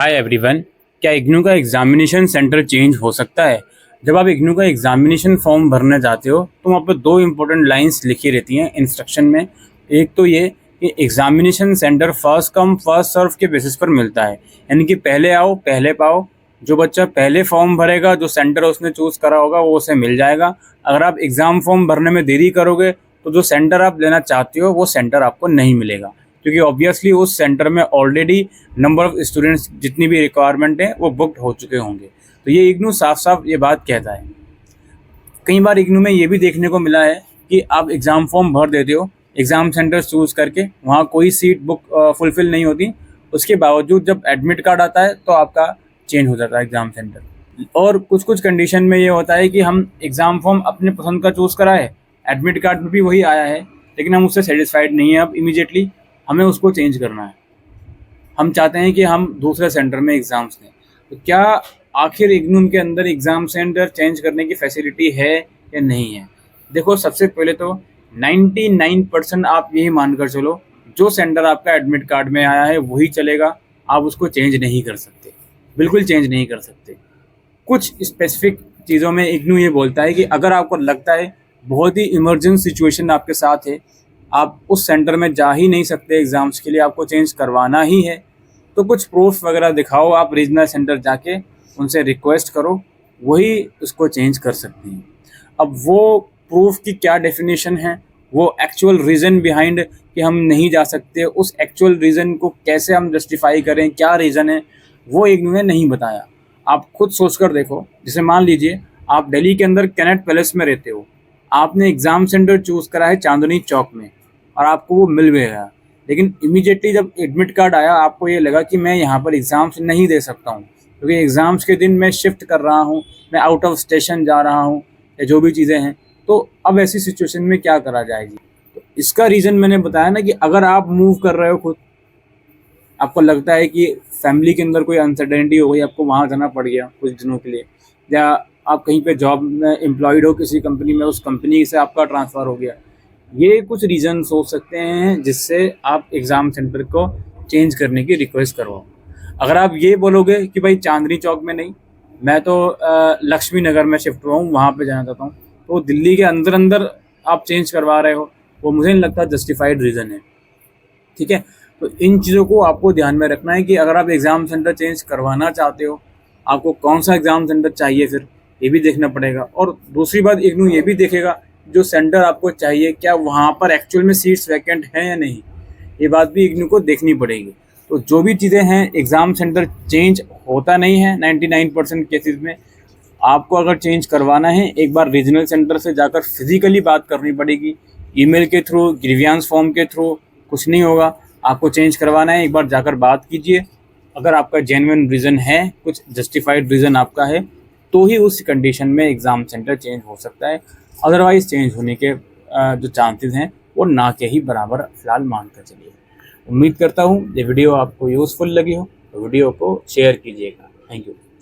Hi everyone. क्या इग्नू का examination centre change हो सकता है? जब आप इग्नू का एग्जामिनेशन फॉर्म भरने जाते हो तो वहाँ पर दो इंपॉर्टेंट लाइंस लिखी रहती हैं इंस्ट्रक्शन में। एक तो ये कि examination centre first come first serve के बेसिस पर मिलता है, यानी कि पहले आओ पहले पाओ। जो बच्चा पहले फॉर्म भरेगा, जो सेंटर उसने चूज़ करा होगा वो उसे मिल जाएगा। अगर आप एग्ज़ाम फॉर्म भरने में देरी करोगे तो जो सेंटर आप लेना चाहते हो वो सेंटर आपको नहीं मिलेगा, क्योंकि ऑब्वियसली उस सेंटर में ऑलरेडी नंबर ऑफ़ स्टूडेंट्स जितनी भी रिक्वायरमेंट है वो बुकड हो चुके होंगे। तो ये इग्नू साफ साफ ये बात कहता है। कई बार इग्नू में ये भी देखने को मिला है कि आप एग्ज़ाम फॉर्म भर देते हो, एग्ज़ाम सेंटर चूज़ करके, वहाँ कोई सीट बुक फुलफ़िल नहीं होती, उसके बावजूद जब एडमिट कार्ड आता है तो आपका चेंज हो जाता है एग्ज़ाम सेंटर। और कुछ कुछ कंडीशन में ये होता है कि हम एग्ज़ाम फॉर्म अपने पसंद का चूज़ करा है, एडमिट कार्ड में भी वही आया है, लेकिन हम उससे सेटिस्फाइड नहीं है, अब इमीडिएटली हमें उसको चेंज करना है। हम चाहते हैं कि हम दूसरे सेंटर में एग्ज़ाम्स दें। तो क्या आखिर इग्नू के अंदर एग्ज़ाम सेंटर चेंज करने की फैसिलिटी है या नहीं है? देखो, सबसे पहले तो 99% आप यही मानकर चलो, जो सेंटर आपका एडमिट कार्ड में आया है वही चलेगा, आप उसको चेंज नहीं कर सकते, बिल्कुल चेंज नहीं कर सकते। कुछ स्पेसिफिक चीज़ों में इग्नू ये बोलता है कि अगर आपको लगता है बहुत ही इमरजेंट सिचुएशन आपके साथ है, आप उस सेंटर में जा ही नहीं सकते एग्ज़ाम्स के लिए, आपको चेंज करवाना ही है, तो कुछ प्रूफ वगैरह दिखाओ, आप रीजनल सेंटर जाके उनसे रिक्वेस्ट करो, वही उसको चेंज कर सकते हैं। अब वो प्रूफ की क्या डेफिनेशन है, वो एक्चुअल रीज़न बिहाइंड कि हम नहीं जा सकते, उस एक्चुअल रीज़न को कैसे हम जस्टिफाई करें, क्या रीज़न है, वो इग्नू ने नहीं बताया। आप खुद सोच कर देखो, जैसे मान लीजिए आप दिल्ली के अंदर कैनेट पैलेस में रहते हो, आपने एग्ज़ाम सेंटर चूज़ करा है चांदनी चौक में और आपको वो मिल भी गया, लेकिन इमीडिएटली जब एडमिट कार्ड आया आपको ये लगा कि मैं यहाँ पर एग्ज़ाम्स नहीं दे सकता हूँ, क्योंकि एग्ज़ाम्स के दिन मैं शिफ्ट कर रहा हूँ, मैं आउट ऑफ स्टेशन जा रहा हूँ, या जो भी चीज़ें हैं, तो अब ऐसी सिचुएशन में क्या करा जाएगी? तो इसका रीज़न मैंने बताया ना कि अगर आप मूव कर रहे हो खुद, आपको लगता है कि फैमिली के अंदर कोई अनसर्टेनिटी हो गई, आपको वहाँ जाना पड़ गया कुछ दिनों के लिए, या आप कहीं पे जॉब में एम्प्लॉयड हो किसी कंपनी में, उस कंपनी से आपका ट्रांसफ़र हो गया, ये कुछ रीज़न्स हो सकते हैं जिससे आप एग्ज़ाम सेंटर को चेंज करने की रिक्वेस्ट करवाओ। अगर आप ये बोलोगे कि भाई चांदनी चौक में नहीं, मैं तो लक्ष्मी नगर में शिफ्ट हुआ हूँ, वहाँ पे जाना चाहता हूँ, तो दिल्ली के अंदर अंदर आप चेंज करवा रहे हो, वो मुझे नहीं लगता जस्टिफाइड रीज़न है। ठीक है, तो इन चीज़ों को आपको ध्यान में रखना है कि अगर आप एग्ज़ाम सेंटर चेंज करवाना चाहते हो, आपको कौन सा एग्ज़ाम सेंटर चाहिए, फिर ये भी देखना पड़ेगा। और दूसरी बात, इग्नू ये भी देखेगा जो सेंटर आपको चाहिए क्या वहाँ पर एक्चुअल में सीट्स वैकेंट हैं या नहीं, ये बात भी इग्नू को देखनी पड़ेगी। तो जो भी चीज़ें हैं, एग्ज़ाम सेंटर चेंज होता नहीं है 99% केसेस में। आपको अगर चेंज करवाना है, एक बार रीजनल सेंटर से जाकर फिज़िकली बात करनी पड़ेगी, ईमेल के थ्रू, ग्रीवियंस फॉर्म के थ्रू कुछ नहीं होगा। आपको चेंज करवाना है, एक बार जाकर बात कीजिए। अगर आपका जेन्युइन रीज़न है, कुछ जस्टिफाइड रीज़न आपका है, तो ही उस कंडीशन में एग्ज़ाम सेंटर चेंज हो सकता है। अदरवाइज़ चेंज होने के जो चांसेस हैं वो ना के ही बराबर फ़िलहाल मान कर चलिए। उम्मीद करता हूँ ये वीडियो आपको यूज़फुल लगी हो, तो वीडियो को शेयर कीजिएगा। Thank you.